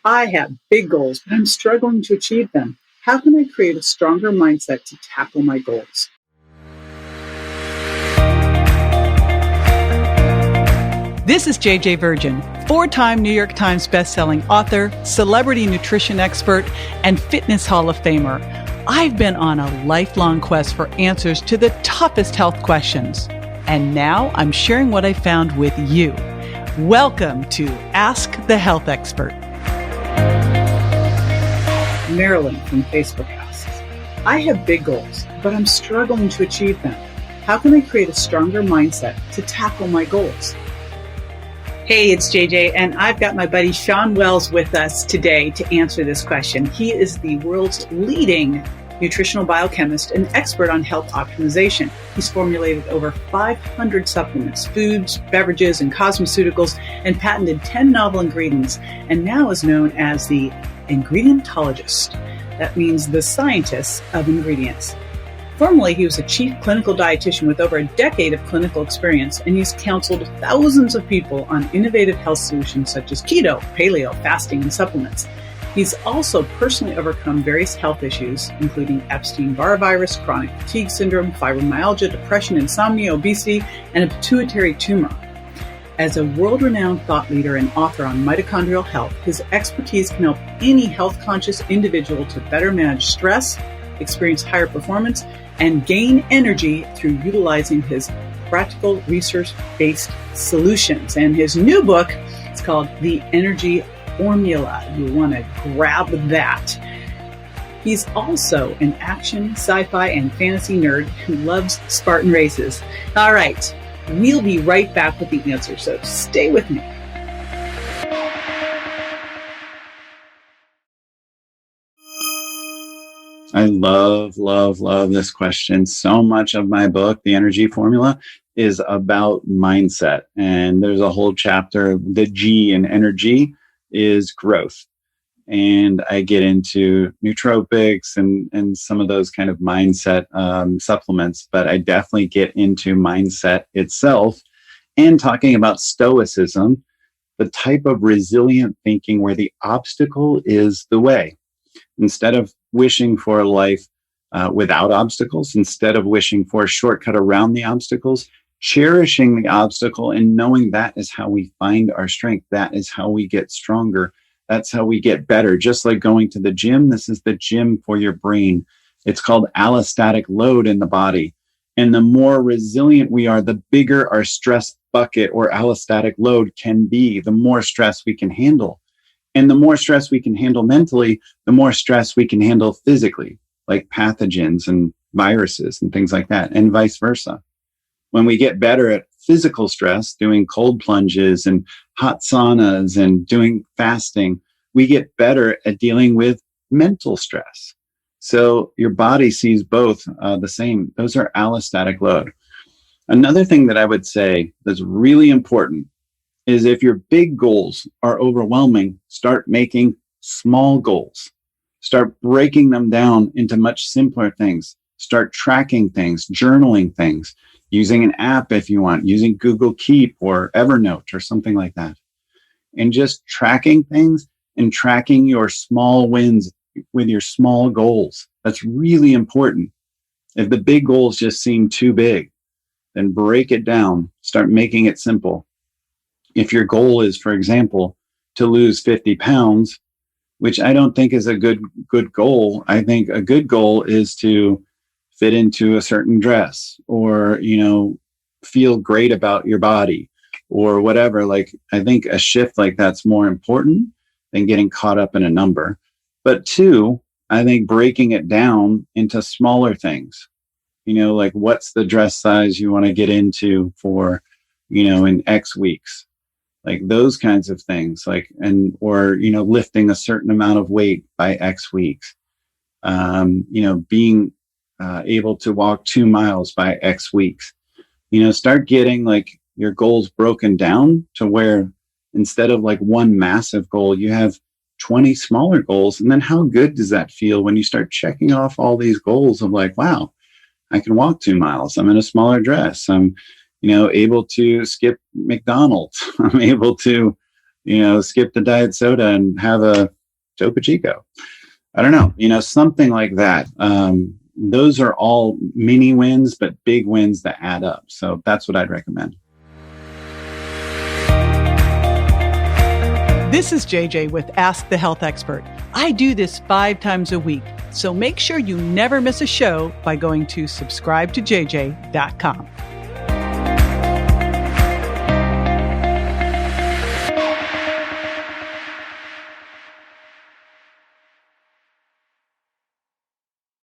I have big goals, but I'm struggling to achieve them. How can I create a stronger mindset to tackle my goals? This is JJ Virgin, four-time New York Times bestselling author, celebrity nutrition expert, and fitness Hall of Famer. I've been on a lifelong quest for answers to the toughest health questions. And now I'm sharing what I found with you. Welcome to Ask the Health Expert. Marilyn from Facebook asks, I have big goals, but I'm struggling to achieve them. How can I create a stronger mindset to tackle my goals? Hey, it's JJ, and I've got my buddy Shawn Wells with us today to answer this question. He is the world's leading nutritional biochemist and expert on health optimization. He's formulated over 500 supplements, foods, beverages, and cosmeceuticals, and patented 10 novel ingredients, and now is known as the ingredientologist. That means the scientist of ingredients. Formerly, he was a chief clinical dietitian with over a decade of clinical experience, and he's counseled thousands of people on innovative health solutions such as keto, paleo, fasting, and supplements. He's also personally overcome various health issues, including Epstein-Barr virus, chronic fatigue syndrome, fibromyalgia, depression, insomnia, obesity, and a pituitary tumor. As a world-renowned thought leader and author on mitochondrial health, his expertise can help any health-conscious individual to better manage stress, experience higher performance, and gain energy through utilizing his practical research-based solutions. And his new book is called The Energy Formula. You want to grab that. He's also an action, sci-fi, and fantasy nerd who loves Spartan races. All right, we'll be right back with the answer, so stay with me. I love this question. So much of my book, The Energy Formula, is about mindset. And there's a whole chapter, the G in energy is growth. And I get into nootropics and some of those kind of mindset supplements, but I definitely get into mindset itself and talking about stoicism, the type of resilient thinking where the obstacle is the way. Instead of wishing for a life without obstacles, instead of wishing for a shortcut around the obstacles, cherishing the obstacle and knowing that is how we find our strength. That is how we get stronger. That's how we get better. Just like going to the gym, this is the gym for your brain. It's called allostatic load in the body. And the more resilient we are, the bigger our stress bucket or allostatic load can be, the more stress we can handle. And the more stress we can handle mentally, the more stress we can handle physically, like pathogens and viruses and things like that, and vice versa. When we get better at physical stress, doing cold plunges and hot saunas and doing fasting, we get better at dealing with mental stress. So your body sees both the same. Those are allostatic load. Another thing that I would say that's really important is if your big goals are overwhelming, start making small goals. Start breaking them down into much simpler things. Start tracking things, journaling things, using an app if you want, using Google Keep or Evernote or something like that. And just tracking things and tracking your small wins with your small goals. That's really important. If the big goals just seem too big, then break it down, start making it simple. If your goal is, for example, to lose 50 pounds, which I don't think is a good goal. I think a good goal is to fit into a certain dress or, feel great about your body or whatever. Like, I think a shift like that's more important than getting caught up in a number. But two, I think breaking it down into smaller things, like what's the dress size you want to get into for, in X weeks. Like those kinds of things, or lifting a certain amount of weight by X weeks, being able to walk 2 miles by X weeks, start getting like your goals broken down to where instead of like one massive goal, you have 20 smaller goals. And then how good does that feel when you start checking off all these goals of like, wow, I can walk 2 miles. I'm in a smaller dress. I'm able to skip McDonald's. I'm able to, skip the diet soda and have a Topo Chico. I don't know, something like that. Those are all mini wins, but big wins that add up. So that's what I'd recommend. This is JJ with Ask the Health Expert. I do this 5 times a week, so make sure you never miss a show by going to subscribetojj.com.